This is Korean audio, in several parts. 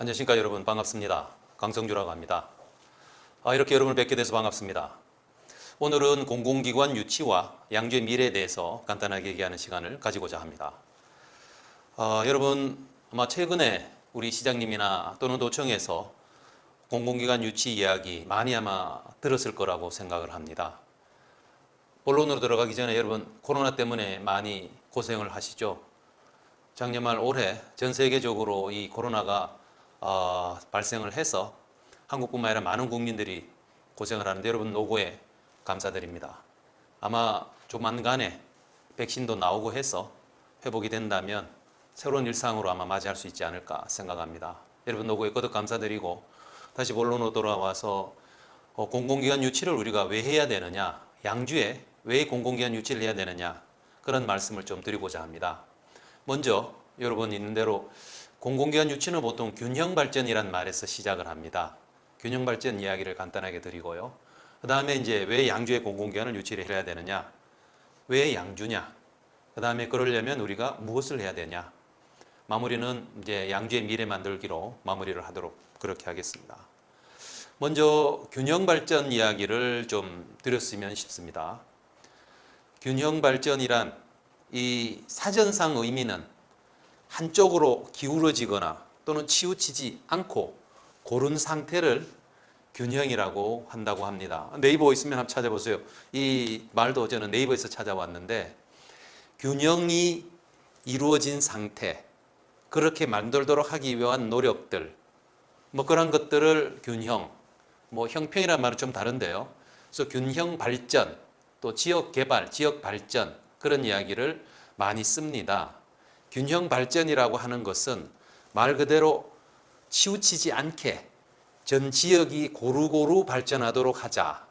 안녕하십니까 여러분, 반갑습니다. 강성주라고 합니다. 이렇게 여러분을 뵙게 돼서 반갑습니다. 오늘은 공공기관 유치와 양주의 미래에 대해서 간단하게 얘기하는 시간을 가지고자 합니다. 여러분 아마 최근에 우리 시장님이나 또는 도청에서 공공기관 유치 이야기 많이 아마 들었을 거라고 생각을 합니다. 본론으로 들어가기 전에 여러분 코로나 때문에 많이 고생을 하시죠. 작년 말 올해 전 세계적으로 이 코로나가 발생을 해서 한국뿐만 아니라 많은 국민들이 고생을 하는데 여러분 노고에 감사드립니다. 아마 조만간에 백신도 나오고 해서 회복이 된다면 새로운 일상으로 아마 맞이할 수 있지 않을까 생각합니다. 여러분 노고에 거듭 감사드리고 다시 본론으로 돌아와서 공공기관 유치를 우리가 왜 해야 되느냐, 양주에 왜 공공기관 유치를 해야 되느냐 그런 말씀을 좀 드리고자 합니다. 먼저 여러분 있는 대로 공공기관 유치는 보통 균형발전이란 말에서 시작을 합니다. 균형발전 이야기를 간단하게 드리고요. 그 다음에 이제 왜 양주의 공공기관을 유치를 해야 되느냐, 왜 양주냐, 그 다음에 그러려면 우리가 무엇을 해야 되냐, 마무리는 이제 양주의 미래 만들기로 마무리를 하도록 그렇게 하겠습니다. 먼저 균형발전 이야기를 좀 드렸으면 싶습니다. 균형발전이란 이 사전상 의미는 한쪽으로 기울어지거나 또는 치우치지 않고 고른 상태를 균형이라고 한다고 합니다. 네이버 있으면 한번 찾아보세요. 이 말도 저는 네이버에서 찾아왔는데 균형이 이루어진 상태, 그렇게 만들도록 하기 위한 노력들, 뭐 그런 것들을 균형, 뭐 형평이라는 말은 좀 다른데요. 그래서 균형 발전, 또 지역 개발, 지역 발전 그런 이야기를 많이 씁니다. 균형 발전이라고 하는 것은 말 그대로 치우치지 않게 전 지역이 고루고루 발전하도록 하자,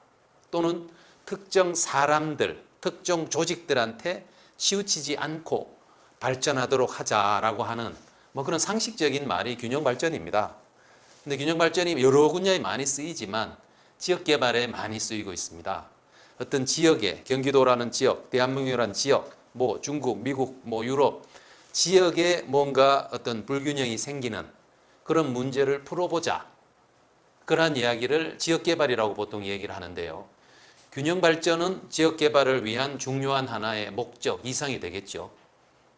또는 특정 사람들, 특정 조직들한테 치우치지 않고 발전하도록 하자라고 하는 뭐 그런 상식적인 말이 균형 발전입니다. 근데 균형 발전이 여러 분야에 많이 쓰이지만 지역 개발에 많이 쓰이고 있습니다. 어떤 지역에, 경기도라는 지역, 대한민국이라는 지역, 뭐 중국, 미국, 뭐 유럽 지역에 뭔가 어떤 불균형이 생기는 그런 문제를 풀어보자, 그러한 이야기를 지역개발이라고 보통 얘기를 하는데요. 균형발전은 지역개발을 위한 중요한 하나의 목적, 이상이 되겠죠.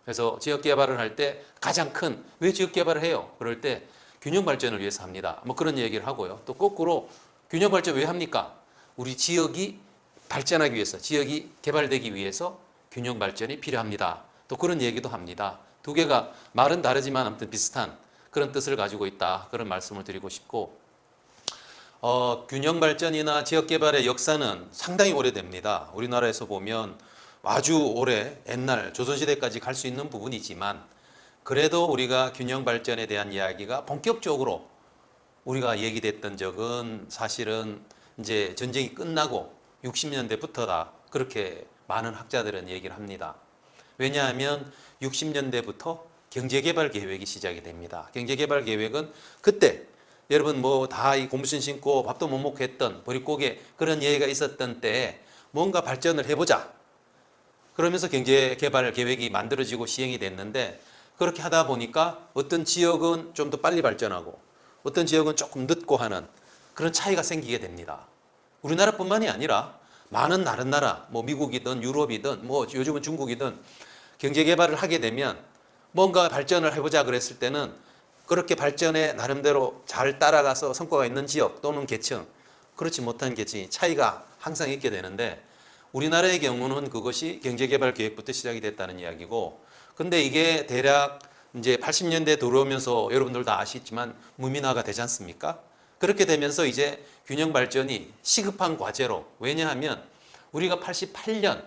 그래서 지역개발을 할 때 가장 큰, 왜 지역개발을 해요? 그럴 때 균형발전을 위해서 합니다. 뭐 그런 얘기를 하고요. 또 거꾸로 균형발전 왜 합니까? 우리 지역이 발전하기 위해서, 지역이 개발되기 위해서 균형발전이 필요합니다. 또 그런 얘기도 합니다. 두 개가 말은 다르지만 아무튼 비슷한 그런 뜻을 가지고 있다, 그런 말씀을 드리고 싶고, 균형발전이나 지역개발의 역사는 상당히 오래됩니다. 우리나라에서 보면 아주 오래 옛날 조선시대까지 갈 수 있는 부분이지만 그래도 우리가 균형발전에 대한 이야기가 본격적으로 우리가 얘기됐던 적은 사실은 이제 전쟁이 끝나고 60년대부터다, 그렇게 많은 학자들은 얘기를 합니다. 왜냐하면 60년대부터 경제개발 계획이 시작이 됩니다. 경제개발 계획은 그때 여러분 뭐 다 이 고무신 신고 밥도 못 먹고 했던 보릿고개 그런 얘기가 있었던 때에 뭔가 발전을 해보자, 그러면서 경제개발 계획이 만들어지고 시행이 됐는데, 그렇게 하다 보니까 어떤 지역은 좀 더 빨리 발전하고 어떤 지역은 조금 늦고 하는 그런 차이가 생기게 됩니다. 우리나라뿐만이 아니라 많은 다른 나라, 뭐 미국이든 유럽이든 뭐 요즘은 중국이든 경제개발을 하게 되면 뭔가 발전을 해보자 그랬을 때는 그렇게 발전에 나름대로 잘 따라가서 성과가 있는 지역 또는 계층, 그렇지 못한 계층이 차이가 항상 있게 되는데, 우리나라의 경우는 그것이 경제개발 계획부터 시작이 됐다는 이야기고, 근데 이게 대략 이제 80년대 들어오면서 여러분들 다 아시지만 무민화가 되지 않습니까? 그렇게 되면서 이제 균형 발전이 시급한 과제로, 왜냐하면 우리가 88년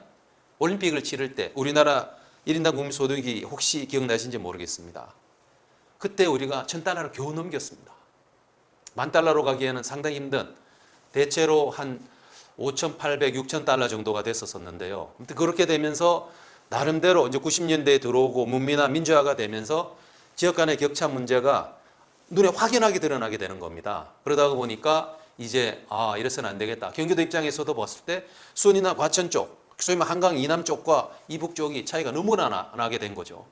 올림픽을 치를 때 우리나라 1인당 국민소득이 혹시 기억나시는지 모르겠습니다. 그때 우리가 1000달러를 겨우 넘겼습니다. 10,000달러로 가기에는 상당히 힘든, 대체로 한 5,800, 6,000달러 정도가 됐었는데요. 그렇게 되면서 나름대로 이제 90년대에 들어오고 문민화, 민주화가 되면서 지역 간의 격차 문제가 눈에 확연하게 드러나게 되는 겁니다. 그러다 보니까 이제 이래서는 안 되겠다. 경기도 입장에서도 봤을 때 수원이나 과천 쪽, 소위 한강 이남 쪽과 이북 쪽이 차이가 너무나 나게 된 거죠.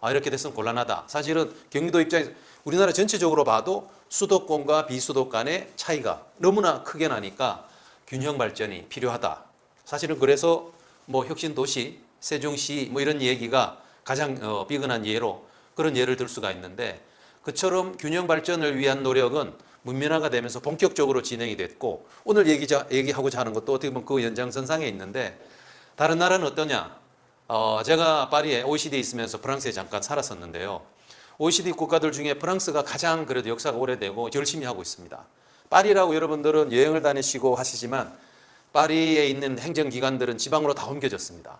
이렇게 됐으면 곤란하다. 사실은 경기도 입장에서 우리나라 전체적으로 봐도 수도권과 비수도 간의 차이가 너무나 크게 나니까 균형 발전이 필요하다. 사실은 그래서 뭐 혁신도시, 세종시 뭐 이런 얘기가 가장 비근한 예로 그런 예를 들 수가 있는데, 그처럼 균형 발전을 위한 노력은 문명화가 되면서 본격적으로 진행이 됐고, 오늘 얘기하고자 하는 것도 어떻게 보면 그 연장선상에 있는데, 다른 나라는 어떠냐? 제가 파리에 OECD에 있으면서 프랑스에 잠깐 살았었는데요. OECD 국가들 중에 프랑스가 가장 그래도 역사가 오래되고 열심히 하고 있습니다. 파리라고 여러분들은 여행을 다니시고 하시지만 파리에 있는 행정기관들은 지방으로 다 옮겨졌습니다.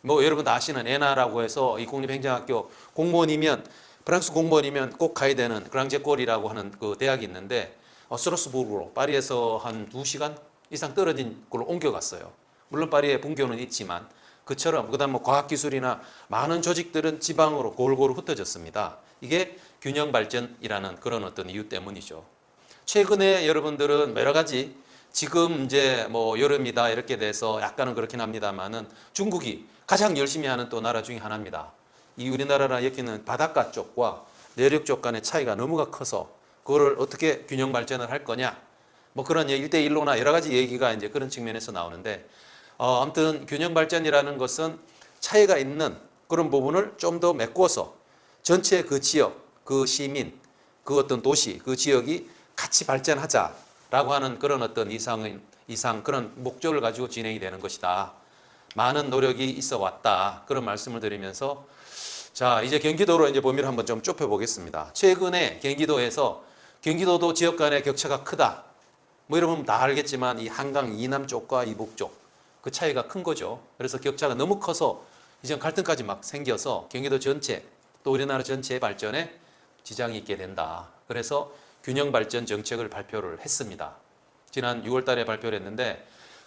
뭐 여러분 다 아시는 에나라고 해서 이 국립행정학교 공무원이면, 프랑스 공무원이면 꼭 가야 되는 그랑제꼴이라고 하는 그 대학이 있는데, 스트라스부르로 파리에서 한 2시간 이상 떨어진 걸로 옮겨갔어요. 물론 파리에 분교는 있지만 그처럼, 그다음 뭐 과학기술이나 많은 조직들은 지방으로 골고루 흩어졌습니다. 이게 균형 발전이라는 그런 어떤 이유 때문이죠. 최근에 여러분들은 여러 가지, 지금 이제 뭐 여름이다 이렇게 돼서 약간은 그렇긴 합니다만은 중국이 가장 열심히 하는 또 나라 중에 하나입니다. 이 우리나라랑 여기는 바닷가 쪽과 내륙 쪽 간의 차이가 너무가 커서 그거를 어떻게 균형 발전을 할 거냐, 뭐 그런 1대1로나 여러 가지 얘기가 이제 그런 측면에서 나오는데, 아무튼 균형 발전이라는 것은 차이가 있는 그런 부분을 좀 더 메꿔서 전체 그 지역, 그 시민, 그 어떤 도시, 그 지역이 같이 발전하자라고 하는 그런 어떤 이상 그런 목적을 가지고 진행이 되는 것이다. 많은 노력이 있어 왔다. 그런 말씀을 드리면서, 자, 이제 경기도로 이제 범위를 한번 좀 좁혀 보겠습니다. 최근에 경기도에서, 경기도도 지역 간의 격차가 크다. 뭐 여러분 다 알겠지만 이 한강 이남 쪽과 이북 쪽 그 차이가 큰 거죠. 그래서 격차가 너무 커서 이제 갈등까지 막 생겨서 경기도 전체, 또 우리나라 전체의 발전에 지장이 있게 된다. 그래서 균형 발전 정책을 발표를 했습니다. 지난 6월 달에 발표를 했는데,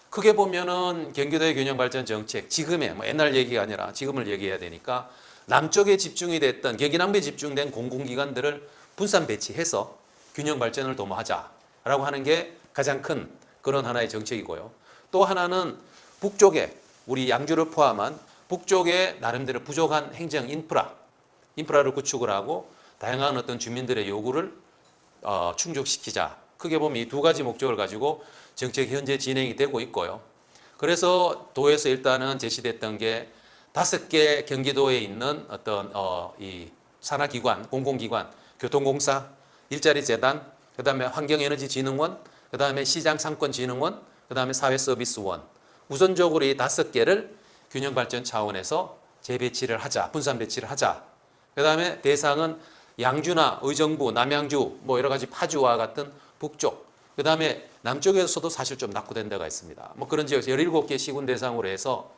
크게 보면은 경기도의 균형 발전 정책, 지금의 뭐 옛날 얘기가 아니라 지금을 얘기해야 되니까, 남쪽에 집중이 됐던, 경기 남부에 집중된 공공기관들을 분산 배치해서 균형 발전을 도모하자라고 하는 게 가장 큰 그런 하나의 정책이고요. 또 하나는 북쪽에, 우리 양주를 포함한 북쪽에 나름대로 부족한 행정 인프라를 구축을 하고 다양한 어떤 주민들의 요구를 충족시키자. 크게 보면 이 두 가지 목적을 가지고 정책이 현재 진행이 되고 있고요. 그래서 도에서 일단은 제시됐던 게 5개 경기도에 있는 어떤 이 산하기관, 공공기관, 교통공사, 일자리재단, 그다음에 환경에너지진흥원, 그다음에 시장상권진흥원, 그다음에 사회서비스원, 우선적으로 이 5개를 균형발전 차원에서 재배치를 하자, 분산 배치를 하자. 그다음에 대상은 양주나 의정부, 남양주, 뭐 여러 가지 파주와 같은 북쪽, 그다음에 남쪽에서도 사실 좀 낙후된 데가 있습니다. 뭐 그런 지역 17개 시군 대상으로 해서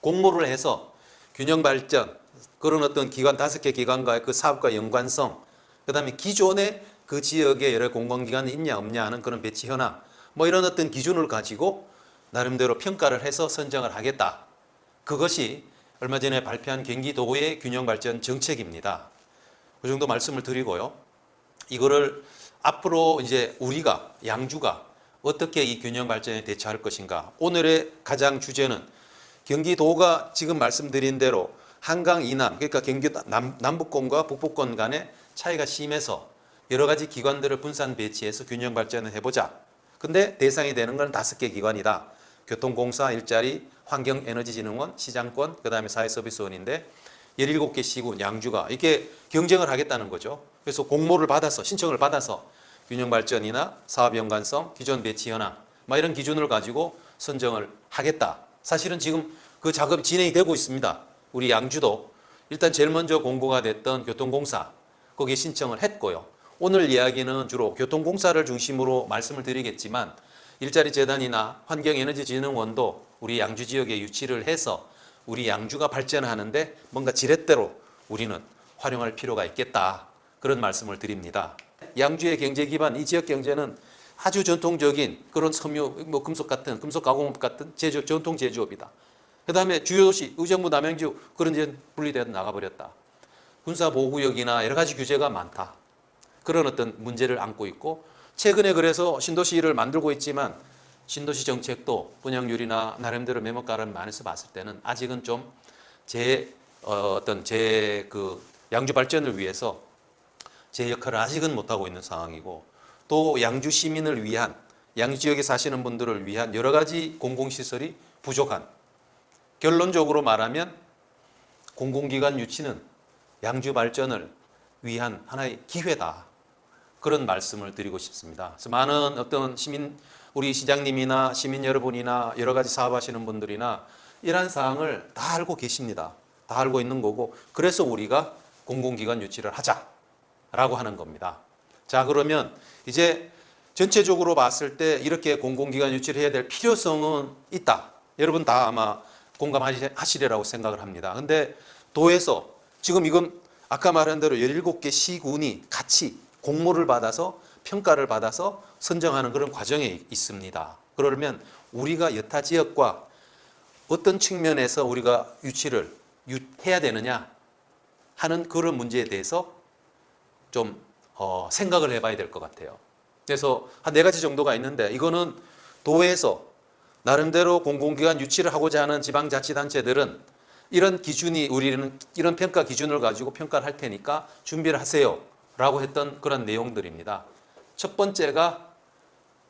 공모를 해서 균형 발전, 그런 어떤 기관 5개 기관과의 그 사업과 연관성, 그다음에 기존에 그 지역에 여러 공공기관이 있냐 없냐 하는 그런 배치 현황, 뭐 이런 어떤 기준을 가지고 나름대로 평가를 해서 선정을 하겠다. 그것이 얼마 전에 발표한 경기도의 균형 발전 정책입니다. 그 정도 말씀을 드리고요. 이거를 앞으로 이제 우리가, 양주가 어떻게 이 균형 발전에 대처할 것인가. 오늘의 가장 주제는 경기도가 지금 말씀드린 대로 한강 이남, 그러니까 경기도 남북권과 북부권 간의 차이가 심해서 여러 가지 기관들을 분산 배치해서 균형 발전을 해보자. 근데 대상이 되는 건 5개 기관이다. 교통공사, 일자리, 환경에너지진흥원, 시장권, 그 다음에 사회서비스원인데 17개 시군, 양주가 이렇게 경쟁을 하겠다는 거죠. 그래서 공모를 받아서, 신청을 받아서 균형발전이나 사업연관성, 기존 배치 현황, 이런 기준을 가지고 선정을 하겠다. 사실은 지금 그 작업이 진행이 되고 있습니다. 우리 양주도 일단 제일 먼저 공고가 됐던 교통공사, 거기에 신청을 했고요. 오늘 이야기는 주로 교통공사를 중심으로 말씀을 드리겠지만, 일자리재단이나 환경에너지진흥원도 우리 양주 지역에 유치를 해서 우리 양주가 발전하는데 뭔가 지렛대로 우리는 활용할 필요가 있겠다. 그런 말씀을 드립니다. 양주의 경제 기반, 이 지역 경제는 아주 전통적인 그런 섬유, 뭐 금속 가공업 같은 전통 제조업이다. 그 다음에 주요 도시, 의정부, 남양주 그런 데 분리되어 나가버렸다. 군사보호구역이나 여러 가지 규제가 많다. 그런 어떤 문제를 안고 있고, 최근에 그래서 신도시를 만들고 있지만 신도시 정책도 분양률이나 나름대로 매목가를 많이서 봤을 때는 아직은 좀 제 어떤 제 그 양주 발전을 위해서 제 역할을 아직은 못하고 있는 상황이고, 또 양주 시민을 위한, 양주 지역에 사시는 분들을 위한 여러 가지 공공시설이 부족한, 결론적으로 말하면 공공기관 유치는 양주 발전을 위한 하나의 기회다, 그런 말씀을 드리고 싶습니다. 그래서 많은 어떤 우리 시장님이나 시민 여러분이나 여러 가지 사업하시는 분들이나 이러한 사항을 다 알고 계십니다. 다 알고 있는 거고, 그래서 우리가 공공기관 유치를 하자라고 하는 겁니다. 자, 그러면 이제 전체적으로 봤을 때 이렇게 공공기관 유치를 해야 될 필요성은 있다. 여러분 다 아마 공감하시리라고 생각을 합니다. 근데 도에서 지금 이건 아까 말한 대로 17개 시군이 같이 공모를 받아서 평가를 받아서 선정하는 그런 과정에 있습니다. 그러면 우리가 여타 지역과 어떤 측면에서 우리가 유치를 해야 되느냐 하는 그런 문제에 대해서 좀 생각을 해봐야 될 것 같아요. 그래서 한 4가지 정도가 있는데, 이거는 도에서 나름대로 공공기관 유치를 하고자 하는 지방자치단체들은 이런 기준이, 우리는 이런 평가 기준을 가지고 평가를 할 테니까 준비를 하세요 라고 했던 그런 내용들입니다. 첫 번째가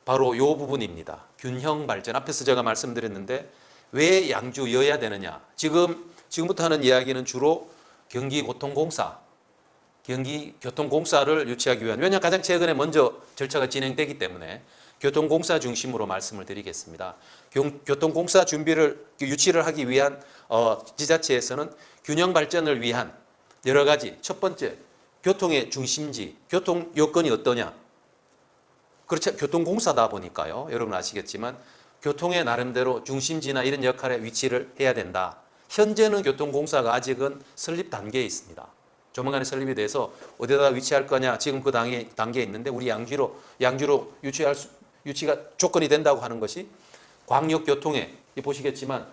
바로 이 부분입니다. 균형 발전. 앞에서 제가 말씀드렸는데 왜 양주여야 되느냐. 지금부터 하는 이야기는 주로 경기교통공사를 유치하기 위한, 왜냐하면 가장 최근에 먼저 절차가 진행되기 때문에 교통공사 중심으로 말씀을 드리겠습니다. 교통공사 유치를 하기 위한 지자체에서는 균형 발전을 위한 여러 가지, 첫 번째 교통의 중심지, 교통 여건이 어떠냐. 그렇죠. 교통공사다 보니까요. 여러분 아시겠지만 교통의 나름대로 중심지나 이런 역할에 위치를 해야 된다. 현재는 교통공사가 아직은 설립 단계에 있습니다. 조만간에 설립이 돼서 어디다 위치할 거냐, 지금 그 단계에 있는데, 우리 양주로 유치가 조건이 된다고 하는 것이 광역교통에, 보시겠지만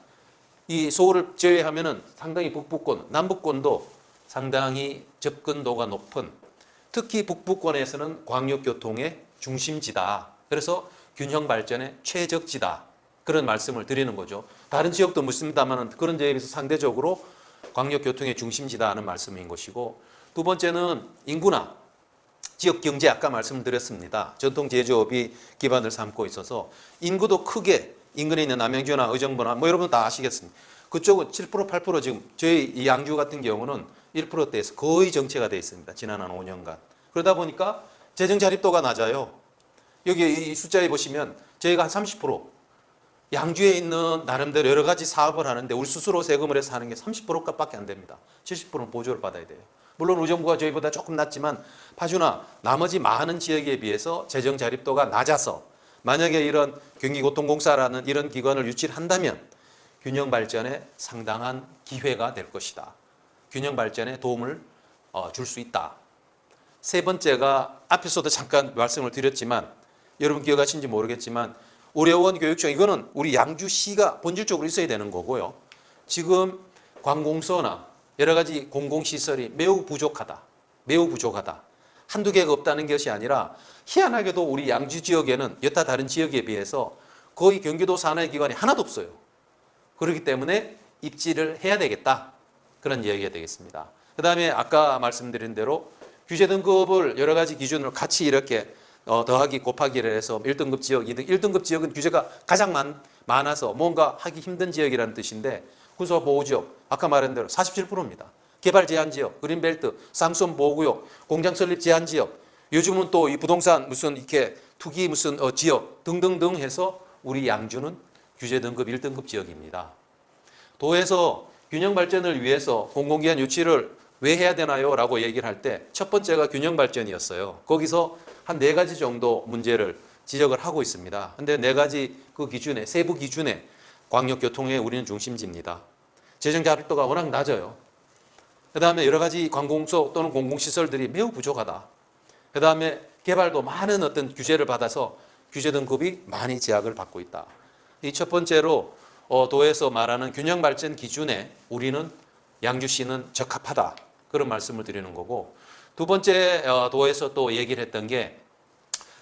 이 서울을 제외하면은 상당히 북부권, 남부권도 상당히 접근도가 높은, 특히 북부권에서는 광역교통의 중심지다. 그래서 균형 발전의 최적지다. 그런 말씀을 드리는 거죠. 다른 지역도 묻습니다만 그런 점에 비해서 상대적으로 광역교통의 중심지다 하는 말씀인 것이고, 두 번째는 인구나 지역경제, 아까 말씀드렸습니다. 전통 제조업이 기반을 삼고 있어서 인구도 크게 인근에 있는 남양주나 의정부나 여러분 다 아시겠습니다. 그쪽은 7%, 8% 지금 저희 이 양주 같은 경우는 1%대에서 거의 정체가 되어 있습니다. 지난 한 5년간. 그러다 보니까 재정 자립도가 낮아요. 여기 이 숫자에 보시면 저희가 한 30%, 양주에 있는 나름대로 여러 가지 사업을 하는데 우리 스스로 세금을 해서 하는 게 30%값밖에 안 됩니다. 70%는 보조를 받아야 돼요. 물론 의정부가 저희보다 조금 낮지만 파주나 나머지 많은 지역에 비해서 재정 자립도가 낮아서 만약에 이런 경기교통공사라는 이런 기관을 유치를 한다면 균형 발전에 상당한 기회가 될 것이다. 균형 발전에 도움을 줄 수 있다. 세 번째가 앞에서도 잠깐 말씀을 드렸지만 여러분 기억하신지 모르겠지만 의료원 교육청, 이거는 우리 양주시가 본질적으로 있어야 되는 거고요. 지금 관공서나 여러 가지 공공시설이 매우 부족하다. 매우 부족하다. 한두 개가 없다는 것이 아니라 희한하게도 우리 양주 지역에는 여타 다른 지역에 비해서 거의 경기도 산하의 기관이 하나도 없어요. 그렇기 때문에 입지를 해야 되겠다. 그런 이야기가 되겠습니다. 그 다음에 아까 말씀드린 대로 규제 등급을 여러 가지 기준으로 같이 이렇게 더하기 곱하기를 해서 1등급 지역, 2등, 1등급 지역은 규제가 가장 많아서 뭔가 하기 힘든 지역이라는 뜻인데, 군소보호지역, 아까 말한 대로 47%입니다. 개발 제한지역, 그린벨트, 상수원 보호구역, 공장 설립 제한지역, 요즘은 또 이 부동산 무슨 이렇게 투기 무슨 지역 등등등 해서 우리 양주는 규제 등급 1등급 지역입니다. 도에서 균형 발전을 위해서 공공기관 유치를 왜 해야 되나요? 라고 얘기를 할 때 첫 번째가 균형 발전이었어요. 거기서 한 4가지 정도 문제를 지적을 하고 있습니다. 근데 4가지 그 기준에, 세부 기준에 광역교통의 우리는 중심지입니다. 재정 자립도가 워낙 낮아요. 그 다음에 여러 가지 관공서 또는 공공시설들이 매우 부족하다. 그 다음에 개발도 많은 어떤 규제를 받아서 규제 등급이 많이 제약을 받고 있다. 이 첫 번째로 도에서 말하는 균형 발전 기준에 우리는 양주시는 적합하다. 그런 말씀을 드리는 거고, 두 번째 도에서 또 얘기를 했던 게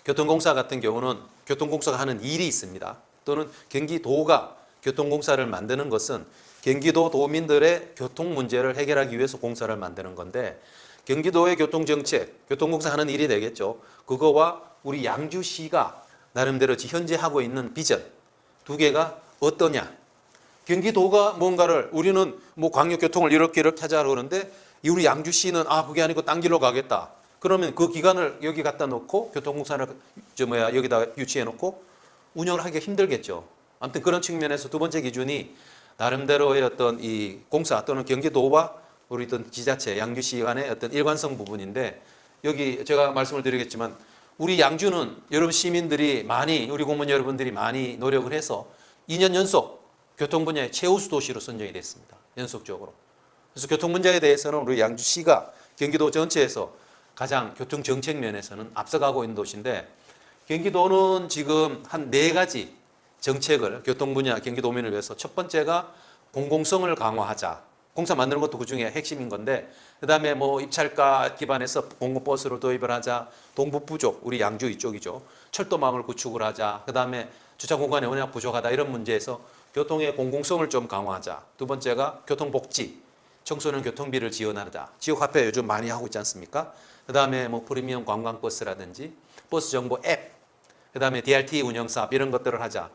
교통공사 같은 경우는 교통공사가 하는 일이 있습니다. 또는 경기도가 교통공사를 만드는 것은 경기도 도민들의 교통 문제를 해결하기 위해서 공사를 만드는 건데 경기도의 교통정책, 교통공사 하는 일이 되겠죠. 그거와 우리 양주시가 나름대로 현재 하고 있는 비전 두 개가 어떠냐. 경기도가 뭔가를 우리는 뭐 광역교통을 이렇게 하자 그러는데 우리 양주시는 그게 아니고 딴 길로 가겠다. 그러면 그 기관을 여기 갖다 놓고 교통공사를 여기다 유치해 놓고 운영을 하기가 힘들겠죠. 아무튼 그런 측면에서 두 번째 기준이 나름대로의 어떤 이 공사 또는 경기도와 우리 어떤 지자체 양주시 간의 어떤 일관성 부분인데 여기 제가 말씀을 드리겠지만 우리 양주는 여러분 시민들이 많이 우리 공무원 여러분들이 많이 노력을 해서 2년 연속 교통 분야의 최우수 도시로 선정이 됐습니다. 연속적으로. 그래서 교통 문제에 대해서는 우리 양주시가 경기도 전체에서 가장 교통 정책 면에서는 앞서가고 있는 도시인데 경기도는 지금 한 4가지 정책을 교통 분야 경기도민을 위해서 첫 번째가 공공성을 강화하자. 공사 만드는 것도 그중에 핵심인 건데 그다음에 뭐 입찰가 기반해서 공공버스로 도입을 하자. 동북부 쪽 우리 양주 이쪽이죠. 철도망을 구축을 하자. 그다음에 주차 공간이 워낙 부족하다 이런 문제에서 교통의 공공성을 좀 강화하자. 두 번째가 교통복지. 청소년 교통비를 지원하자. 지역화폐 요즘 많이 하고 있지 않습니까? 그다음에 뭐 프리미엄 관광버스라든지 버스 정보 앱. 그다음에 DRT 운영 사업 이런 것들을 하자.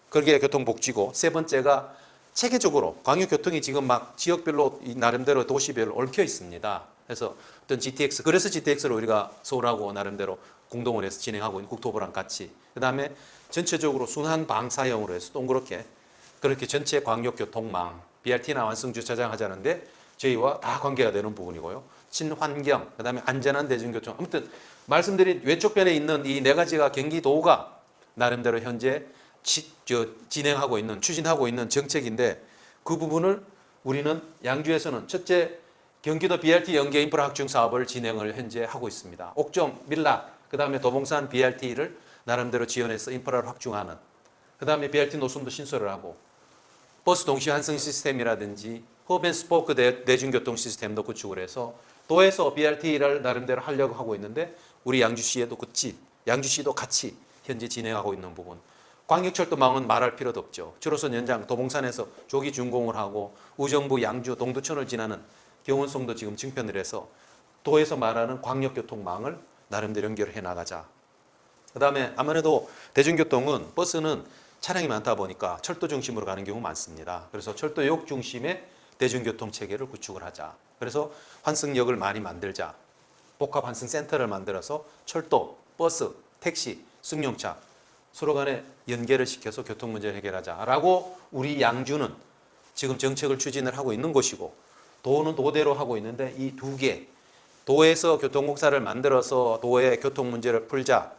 그게 교통복지고 세 번째가 체계적으로 광역교통이 지금 막 지역별로 나름대로 도시별로 얽혀 있습니다. 그래서 어떤 GTX, 그래서 GTX를 우리가 서울하고 나름대로 공동을 해서 진행하고 있는 국토부랑 같이. 그 다음에 전체적으로 순환 방사형으로 해서 동그랗게 그렇게 전체 광역교통망, BRT나 완성주차장 하자는데 저희와 다 관계가 되는 부분이고요. 친환경, 그 다음에 안전한 대중교통. 아무튼 말씀드린 왼쪽 편에 있는 이 4가지가 경기도가 나름대로 현재 진행하고 있는, 추진하고 있는 정책인데 그 부분을 우리는 양주에서는 첫째 경기도 BRT 연계 인프라 확충 사업을 진행을 현재 하고 있습니다. 옥정, 밀락, 그 다음에 도봉산 BRT를 나름대로 지원해서 인프라를 확충하는 그 다음에 BRT 노선도 신설을 하고 버스 동시 환승 시스템이라든지 허브앤스포크 대중교통 시스템도 구축을 해서 도에서 BRT를 나름대로 하려고 하고 있는데 우리 양주시도 같이 현재 진행하고 있는 부분. 광역철도망은 말할 필요도 없죠. 주로선 연장 도봉산에서 조기 준공을 하고 우정부 양주 동두천을 지나는 경운성도 지금 증편을 해서 도에서 말하는 광역교통망을 나름대로 연결해 나가자. 그 다음에 아무래도 대중교통은 버스는 차량이 많다 보니까 철도 중심으로 가는 경우 많습니다. 그래서 철도역 중심의 대중교통 체계를 구축을 하자. 그래서 환승역을 많이 만들자. 복합 환승센터를 만들어서 철도, 버스, 택시, 승용차 서로 간에 연계를 시켜서 교통 문제를 해결하자라고 우리 양주는 지금 정책을 추진을 하고 있는 것이고 도는 도대로 하고 있는데 이 두 개, 도에서 교통공사를 만들어서 도의 교통 문제를 풀자.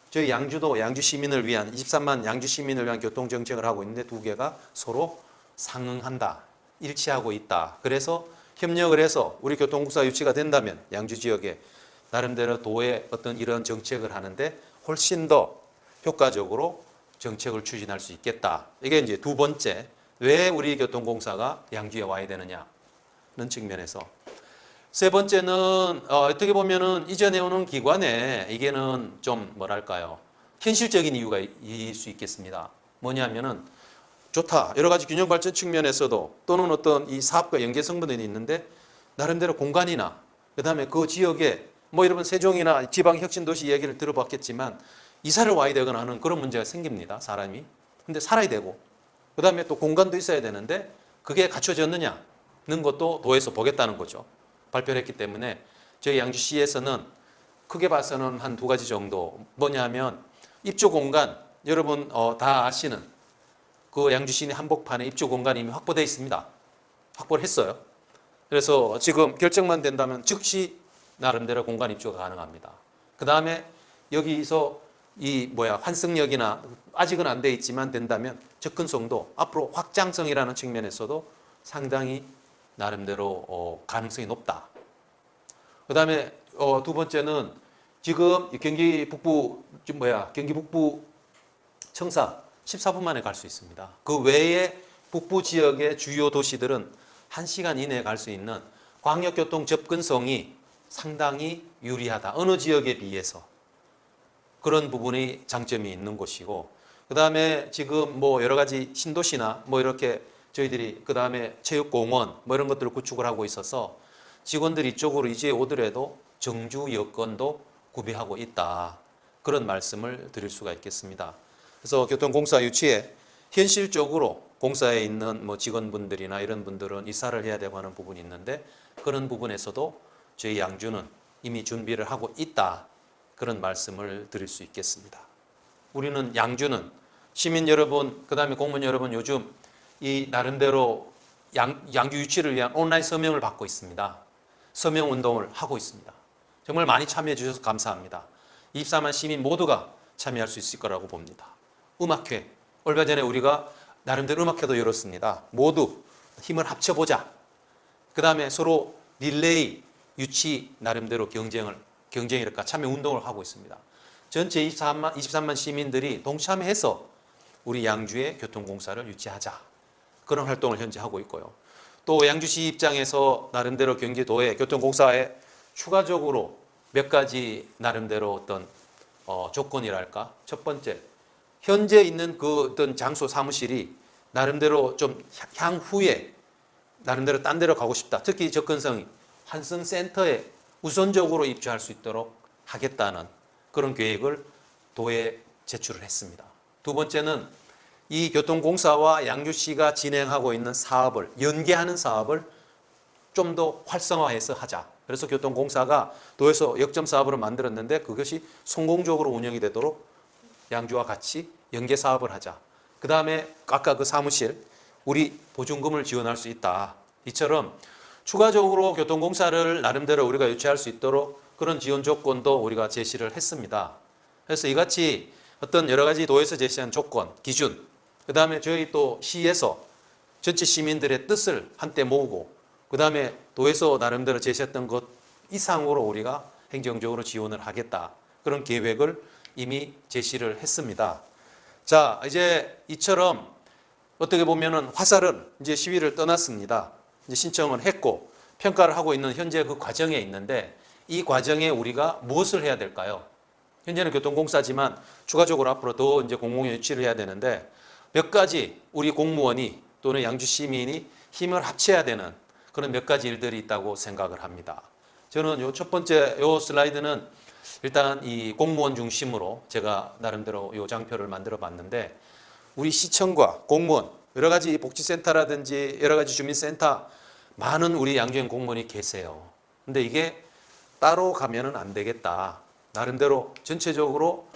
저희 양주도 양주 시민을 위한 23만 양주 시민을 위한 교통 정책을 하고 있는데 두 개가 서로 상응한다. 일치하고 있다. 그래서 협력을 해서 우리 교통공사 유치가 된다면 양주 지역에 나름대로 도의 어떤 이런 정책을 하는데 훨씬 더 효과적으로 정책을 추진할 수 있겠다. 이게 이제 두 번째, 왜 우리 교통공사가 양주에 와야 되느냐는 측면에서. 세 번째는 어떻게 보면은 이전에 오는 기관에 이게는 좀 뭐랄까요, 현실적인 이유가 있을 수 있겠습니다. 뭐냐면은 좋다. 여러 가지 균형 발전 측면에서도 또는 어떤 이 사업과 연계성분이 있는데 나름대로 공간이나 그다음에 그 지역에 뭐 여러분 세종이나 지방 혁신 도시 얘기를 들어봤겠지만 이사를 와야 되거나 하는 그런 문제가 생깁니다. 사람이. 근데 살아야 되고 그다음에 또 공간도 있어야 되는데 그게 갖춰졌느냐는 것도 도에서 보겠다는 거죠. 발표를 했기 때문에 저희 양주시에서는 크게 봐서는 한 2가지 정도. 뭐냐면 입주 공간, 여러분 다 아시는 그 양주시 한복판에 입주 공간이 이미 확보되어 있습니다. 확보를 했어요. 그래서 지금 결정만 된다면 즉시 나름대로 공간 입주가 가능합니다. 그 다음에 여기서 환승역이나 아직은 안 돼 있지만 된다면 접근성도 앞으로 확장성이라는 측면에서도 상당히 나름대로 가능성이 높다. 그 다음에 두 번째는 지금 경기 북부 청사 14분 만에 갈 수 있습니다. 그 외에 북부 지역의 주요 도시들은 1시간 이내에 갈 수 있는 광역교통 접근성이 상당히 유리하다. 어느 지역에 비해서. 그런 부분이 장점이 있는 곳이고 그 다음에 지금 여러 가지 신도시나 이렇게 저희들이 그 다음에 체육공원 뭐 이런 것들을 구축을 하고 있어서 직원들이 이쪽으로 이제 오더라도 정주 여건도 구비하고 있다. 그런 말씀을 드릴 수가 있겠습니다. 그래서 교통공사 유치에 현실적으로 공사에 있는 뭐 직원분들이나 이런 분들은 이사를 해야 되고 하는 부분이 있는데 그런 부분에서도 저희 양주는 이미 준비를 하고 있다. 그런 말씀을 드릴 수 있겠습니다. 우리는 양주는 시민 여러분, 그 다음에 공무원 여러분 요즘 이 나름대로 양주 유치를 위한 온라인 서명을 받고 있습니다. 서명 운동을 하고 있습니다. 정말 많이 참여해 주셔서 감사합니다. 24만 시민 모두가 참여할 수 있을 거라고 봅니다. 음악회, 얼마 전에 우리가 나름대로 음악회도 열었습니다. 모두 힘을 합쳐보자. 그 다음에 서로 릴레이, 유치 나름대로 경쟁이랄까 참여 운동을 하고 있습니다. 전체 23만 시민들이 동참해서 우리 양주의 교통공사를 유치하자. 그런 활동을 현재 하고 있고요. 또 양주시 입장에서 나름대로 경기도의 교통공사에 추가적으로 몇 가지 나름대로 어떤 조건이랄까. 첫 번째, 현재 있는 그 어떤 장소 사무실이 나름대로 좀 향후에 나름대로 딴 데로 가고 싶다. 특히 접근성이 환승센터에 우선적으로 입주할 수 있도록 하겠다는 그런 계획을 도에 제출을 했습니다. 두 번째는 이 교통공사와 양주시가 진행하고 있는 사업을 연계하는 사업을 좀 더 활성화해서 하자. 그래서 교통공사가 도에서 역점 사업으로 만들었는데 그것이 성공적으로 운영이 되도록 양주와 같이 연계 사업을 하자. 그 다음에 아까 그 사무실 우리 보증금을 지원할 수 있다. 이처럼 추가적으로 교통공사를 나름대로 우리가 유치할 수 있도록 그런 지원 조건도 우리가 제시를 했습니다. 그래서 이같이 어떤 여러 가지 도에서 제시한 조건, 기준, 그 다음에 저희 또 시에서 전체 시민들의 뜻을 한때 모으고 그 다음에 도에서 나름대로 제시했던 것 이상으로 우리가 행정적으로 지원을 하겠다. 그런 계획을 이미 제시를 했습니다. 자, 이제 이처럼 어떻게 보면은 화살은 이제 시위를 떠났습니다. 이제 신청을 했고 평가를 하고 있는 현재 그 과정에 있는데 이 과정에 우리가 무엇을 해야 될까요? 현재는 교통공사지만 추가적으로 앞으로 더 이제 공공연 유치를 해야 되는데 몇 가지 우리 공무원이 또는 양주 시민이 힘을 합쳐야 되는 그런 몇 가지 일들이 있다고 생각을 합니다. 저는 요 첫 번째 요 슬라이드는 일단 이 공무원 중심으로 제가 나름대로 요 장표를 만들어 봤는데 우리 시청과 공무원 여러 가지 복지센터라든지 여러 가지 주민센터 많은 우리 양주행 공무원이 계세요. 근데 이게 따로 가면은 안 되겠다. 나름대로 전체적으로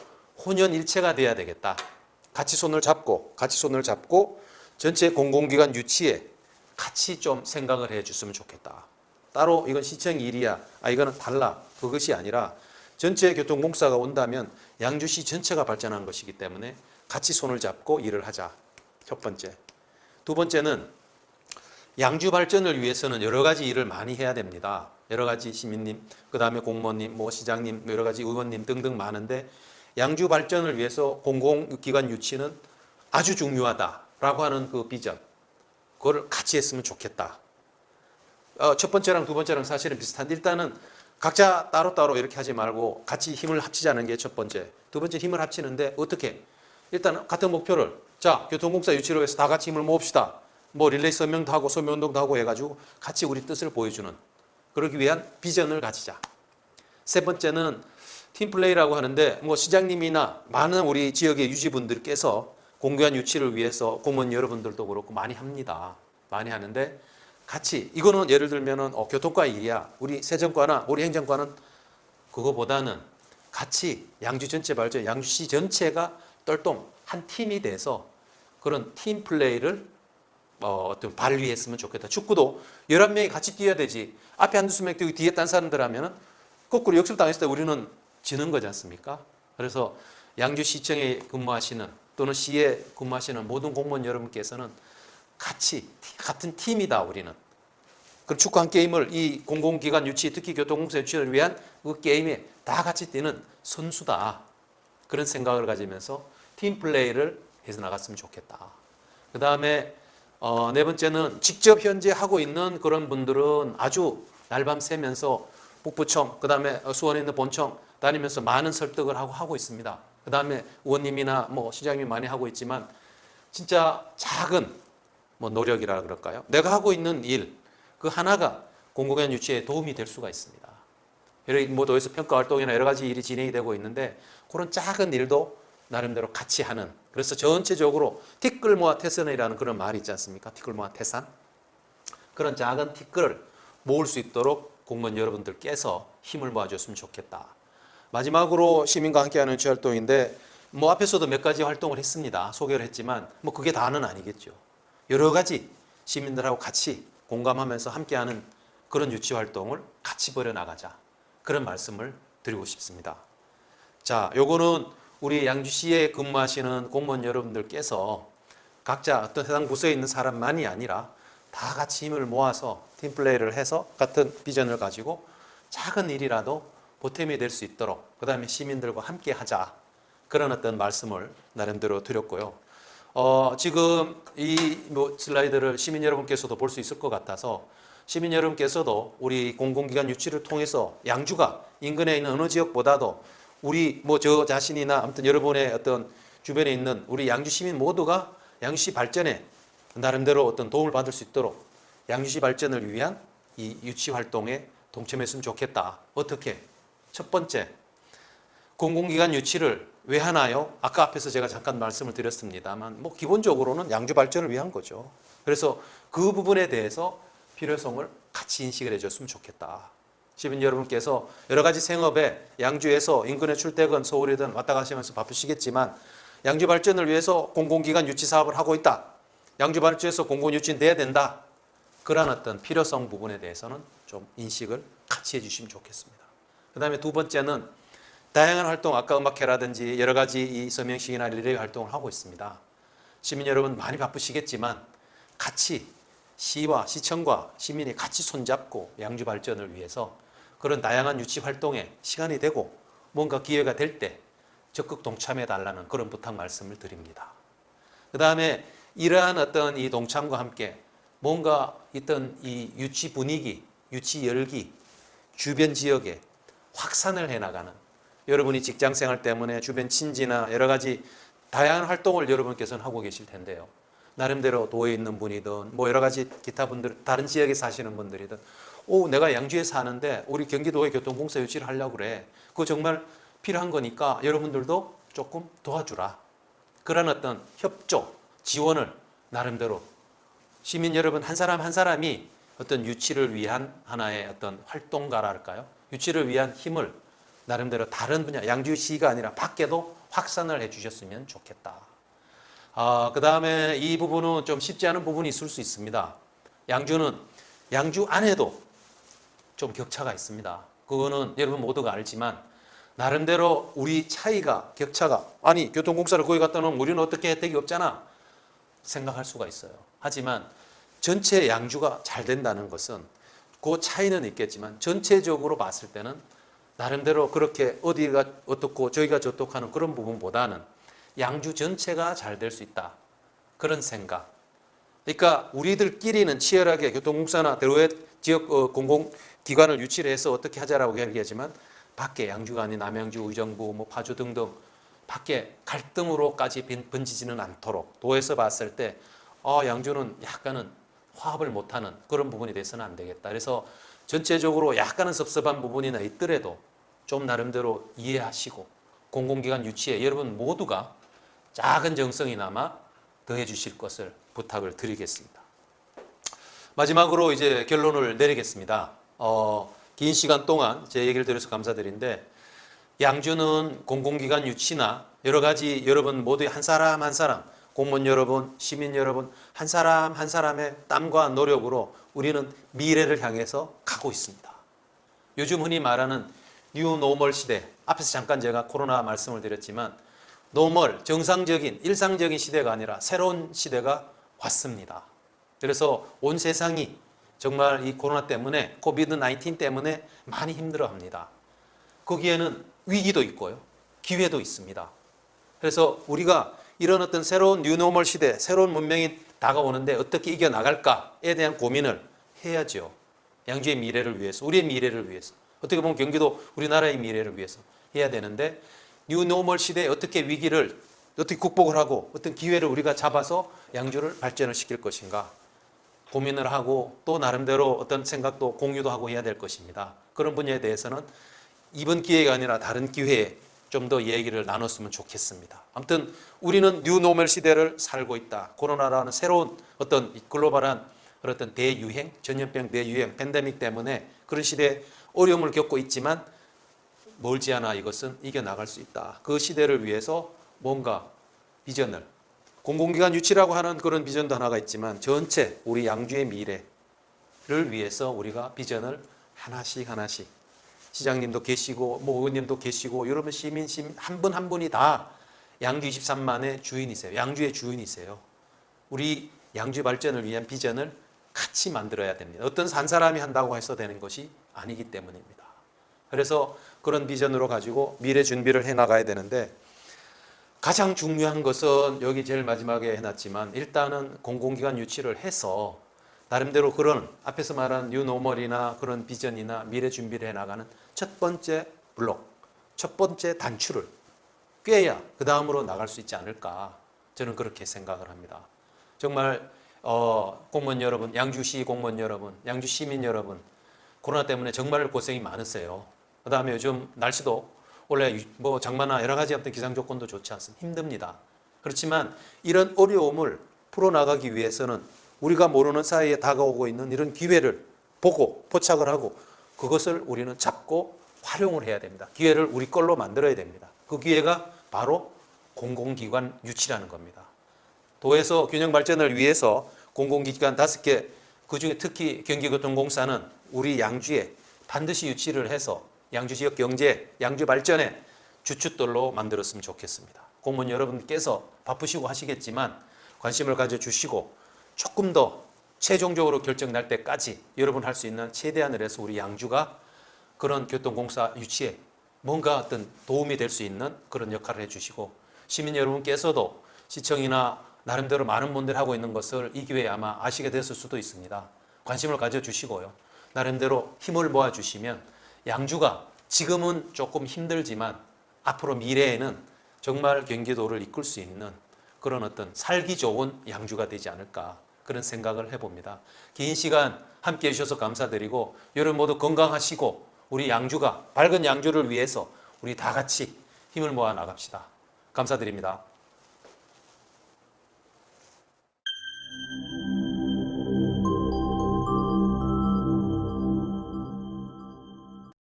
혼연일체가 돼야 되겠다. 같이 손을 잡고 전체 공공기관 유치에 같이 좀 생각을 해 줬으면 좋겠다. 따로 이건 시청 일이야. 이거는 달라. 그것이 아니라 전체 교통공사가 온다면 양주시 전체가 발전하는 것이기 때문에 같이 손을 잡고 일을 하자. 첫 번째. 두 번째는 양주 발전을 위해서는 여러 가지 일을 많이 해야 됩니다. 여러 가지 시민님, 그 다음에 공무원님, 뭐 시장님, 여러 가지 의원님 등등 많은데 양주 발전을 위해서 공공기관 유치는 아주 중요하다라고 하는 그 비전, 그걸 같이 했으면 좋겠다. 첫 번째랑 두 번째랑 사실은 비슷한데 일단은 각자 따로따로 이렇게 하지 말고 같이 힘을 합치자는 게 첫 번째. 두 번째 힘을 합치는데 어떻게? 일단 같은 목표를 자 교통공사 유치를 위해서 다 같이 힘을 모읍시다. 뭐 릴레이 서명도 하고 서명운동도 하고 해가지고 같이 우리 뜻을 보여주는 그러기 위한 비전을 가지자. 세 번째는 팀플레이라고 하는데 뭐 시장님이나 많은 우리 지역의 유지분들께서 공교한 유치를 위해서 공무원 여러분들도 그렇고 많이 합니다. 많이 하는데 같이 이거는 예를 들면은 교통과 일이야. 우리 세정과나 우리 행정과는 그거보다는 같이 양주 전체 발전, 양주시 전체가 똘똘 한 팀이 돼서 그런 팀 플레이를 어떤 발휘했으면 좋겠다. 축구도 11명이 같이 뛰어야 되지. 앞에 한두 명 뛰고 뒤에 딴 사람들 하면은 거꾸로 역습당했을 때 우리는 지는 거지 않습니까? 그래서 양주시청에 근무하시는 또는 시에 근무하시는 모든 공무원 여러분께서는 같이 같은 팀이다 우리는. 그럼 축구 한 게임을 이 공공기관 유치 특히 교통공사 유치를 위한 그 게임에 다 같이 뛰는 선수다. 그런 생각을 가지면서 팀 플레이를 해서 나갔으면 좋겠다. 그 다음에 네 번째는 직접 현재 하고 있는 그런 분들은 아주 날밤 새면서 북부청, 그 다음에 수원에 있는 본청 다니면서 많은 설득을 하고 있습니다. 그 다음에 의원님이나 뭐 시장님이 많이 하고 있지만 진짜 작은 뭐 노력이라 그럴까요? 내가 하고 있는 일, 그 하나가 공공기관 유치에 도움이 될 수가 있습니다. 뭐 도에서 평가 활동이나 여러 가지 일이 진행이 되고 있는데 그런 작은 일도 나름대로 같이 하는, 그래서 전체적으로 티끌 모아 태산이라는 그런 말이 있지 않습니까? 티끌 모아 태산. 그런 작은 티끌을 모을 수 있도록 공무원 여러분들께서 힘을 모아줬으면 좋겠다. 마지막으로 시민과 함께하는 유치 활동인데 뭐 앞에서도 몇 가지 활동을 했습니다. 소개를 했지만 뭐 그게 다는 아니겠죠. 여러 가지 시민들하고 같이 공감하면서 함께하는 그런 유치 활동을 같이 벌여나가자. 그런 말씀을 드리고 싶습니다. 자, 요거는 우리 양주시에 근무하시는 공무원 여러분들께서 각자 어떤 해당 부서에 있는 사람만이 아니라 다 같이 힘을 모아서 팀플레이를 해서 같은 비전을 가지고 작은 일이라도 보탬이 될 수 있도록, 그 다음에 시민들과 함께 하자. 그런 어떤 말씀을 나름대로 드렸고요. 지금 이 뭐 슬라이드를 시민 여러분께서도 볼 수 있을 것 같아서 시민 여러분께서도 우리 공공기관 유치를 통해서 양주가 인근에 있는 어느 지역보다도 우리 뭐 저 자신이나 아무튼 여러분의 어떤 주변에 있는 우리 양주 시민 모두가 양주시 발전에 나름대로 어떤 도움을 받을 수 있도록 양주시 발전을 위한 이 유치 활동에 동참했으면 좋겠다. 어떻게? 첫 번째, 공공기관 유치를 왜 하나요? 아까 앞에서 제가 잠깐 말씀을 드렸습니다만 뭐 기본적으로는 양주 발전을 위한 거죠. 그래서 그 부분에 대해서 필요성을 같이 인식을 해줬으면 좋겠다. 시민 여러분께서 여러 가지 생업에 양주에서 인근에 출퇴근, 서울이든 왔다 가시면서 바쁘시겠지만 양주 발전을 위해서 공공기관 유치 사업을 하고 있다. 양주 발전에서 공공 유치는 돼야 된다. 그런 어떤 필요성 부분에 대해서는 좀 인식을 같이 해주시면 좋겠습니다. 그 다음에 두 번째는 다양한 활동, 아까 음악회라든지 여러 가지 이 서명식이나 릴레이 활동을 하고 있습니다. 시민 여러분 많이 바쁘시겠지만 같이 시와 시청과 시민이 같이 손잡고 양주 발전을 위해서 그런 다양한 유치 활동에 시간이 되고 뭔가 기회가 될 때 적극 동참해 달라는 그런 부탁 말씀을 드립니다. 그 다음에 이러한 어떤 이 동참과 함께 뭔가 있던 이 유치 분위기, 유치 열기, 주변 지역에 확산을 해나가는, 여러분이 직장생활 때문에 주변 친지나 여러 가지 다양한 활동을 여러분께서는 하고 계실 텐데요. 나름대로 도에 있는 분이든 뭐 여러 가지 기타 분들, 다른 지역에 사시는 분들이든 내가 양주에 사는데 우리 경기도의 교통공사 유치를 하려고 그래. 그거 정말 필요한 거니까 여러분들도 조금 도와주라. 그런 어떤 협조, 지원을 나름대로 시민 여러분 한 사람 한 사람이 어떤 유치를 위한 하나의 어떤 활동가랄까요? 유치를 위한 힘을 나름대로 다른 분야, 양주시가 아니라 밖에도 확산을 해주셨으면 좋겠다. 그 다음에 이 부분은 좀 쉽지 않은 부분이 있을 수 있습니다. 양주는 양주 안에도 좀 격차가 있습니다. 그거는 여러분 모두가 알지만 나름대로 우리 차이가, 격차가, 아니 교통공사를 거기 갖다 놓으면 우리는 어떻게 혜택이 없잖아 생각할 수가 있어요. 하지만 전체 양주가 잘 된다는 것은 그 차이는 있겠지만 전체적으로 봤을 때는 나름대로 그렇게 어디가 어떻고 저희가 저떻고 하는 그런 부분보다는 양주 전체가 잘 될 수 있다. 그런 생각. 그러니까 우리들끼리는 치열하게 교통공사나 대로의 지역 공공기관을 유치를 해서 어떻게 하자라고 얘기하지만 밖에 양주가 아닌 남양주, 의정부, 뭐 파주 등등 밖에 갈등으로까지 번지지는 않도록 도에서 봤을 때 양주는 약간은 화합을 못하는 그런 부분이 돼서는 안 되겠다. 그래서 전체적으로 약간은 섭섭한 부분이나 있더라도 좀 나름대로 이해하시고 공공기관 유치에 여러분 모두가 작은 정성이나마 더해 주실 것을 부탁을 드리겠습니다. 마지막으로 이제 결론을 내리겠습니다. 긴 시간 동안 제 얘기를 들어서 감사드린데 양주는 공공기관 유치나 여러 가지 여러분 모두의 한 사람 한 사람, 공무원 여러분, 시민 여러분 한 사람 한 사람의 땀과 노력으로 우리는 미래를 향해서 가고 있습니다. 요즘 흔히 말하는 뉴 노멀 시대, 앞에서 잠깐 제가 코로나 말씀을 드렸지만 노멀, 정상적인, 일상적인 시대가 아니라 새로운 시대가 왔습니다. 그래서 온 세상이 정말 이 코로나 때문에, 코비드 19 때문에 많이 힘들어합니다. 거기에는 위기도 있고요, 기회도 있습니다. 그래서 우리가 이런 어떤 새로운 뉴노멀 시대, 새로운 문명이 다가오는데 어떻게 이겨나갈까에 대한 고민을 해야죠. 양주의 미래를 위해서, 우리의 미래를 위해서, 어떻게 보면 경기도 우리나라의 미래를 위해서 해야 되는데 뉴노멀 시대에 어떻게 위기를 어떻게 극복을 하고 어떤 기회를 우리가 잡아서 양주를 발전을 시킬 것인가 고민을 하고 또 나름대로 어떤 생각도 공유도 하고 해야 될 것입니다. 그런 분야에 대해서는 이번 기회가 아니라 다른 기회에 좀 더 얘기를 나눴으면 좋겠습니다. 아무튼 우리는 뉴노멀 시대를 살고 있다. 코로나라는 새로운 어떤 글로벌한 어떤 대유행, 전염병 대유행, 팬데믹 때문에 그런 시대에 어려움을 겪고 있지만 멀지 않아 이것은 이겨나갈 수 있다. 그 시대를 위해서 뭔가 비전을 공공기관 유치라고 하는 그런 비전도 하나가 있지만 전체 우리 양주의 미래를 위해서 우리가 비전을 하나씩 시장님도 계시고 뭐 의원님도 계시고 여러분 시민 한 분 한 분이 다 양주 23만의 주인이세요. 양주의 주인이세요. 우리 양주 발전을 위한 비전을 같이 만들어야 됩니다. 어떤 한 사람이 한다고 해서 되는 것이 아니기 때문입니다. 그래서 그런 비전으로 가지고 미래 준비를 해나가야 되는데 가장 중요한 것은 여기 제일 마지막에 해놨지만 일단은 공공기관 유치를 해서 나름대로 그런 앞에서 말한 뉴노멀이나 그런 비전이나 미래 준비를 해나가는 첫 번째 블록, 첫 번째 단추를 꿰야 그 다음으로 나갈 수 있지 않을까 저는 그렇게 생각을 합니다. 정말 공무원 여러분, 양주시 공무원 여러분, 양주 시민 여러분 코로나 때문에 정말 고생이 많으세요. 그 다음에 요즘 날씨도 원래 뭐 장마나 여러 가지 어떤 기상 조건도 좋지 않습니다. 힘듭니다. 그렇지만 이런 어려움을 풀어나가기 위해서는 우리가 모르는 사이에 다가오고 있는 이런 기회를 보고 포착을 하고 그것을 우리는 잡고 활용을 해야 됩니다. 기회를 우리 걸로 만들어야 됩니다. 그 기회가 바로 공공기관 유치라는 겁니다. 도에서 균형 발전을 위해서 공공기관 5개, 그중에 특히 경기교통공사는 우리 양주에 반드시 유치를 해서 양주 지역 경제, 양주 발전의 주춧돌로 만들었으면 좋겠습니다. 공무원 여러분께서 바쁘시고 하시겠지만 관심을 가져주시고 조금 더 최종적으로 결정 날 때까지 여러분 할 수 있는 최대한을 해서 우리 양주가 그런 교통공사 유치에 뭔가 어떤 도움이 될 수 있는 그런 역할을 해주시고 시민 여러분께서도 시청이나 나름대로 많은 분들이 하고 있는 것을 이 기회에 아마 아시게 됐을 수도 있습니다. 관심을 가져주시고요. 나름대로 힘을 모아주시면 양주가 지금은 조금 힘들지만 앞으로 미래에는 정말 경기도를 이끌 수 있는 그런 어떤 살기 좋은 양주가 되지 않을까 그런 생각을 해봅니다. 긴 시간 함께 해주셔서 감사드리고 여러분 모두 건강하시고 우리 양주가 밝은 양주를 위해서 우리 다 같이 힘을 모아 나갑시다. 감사드립니다.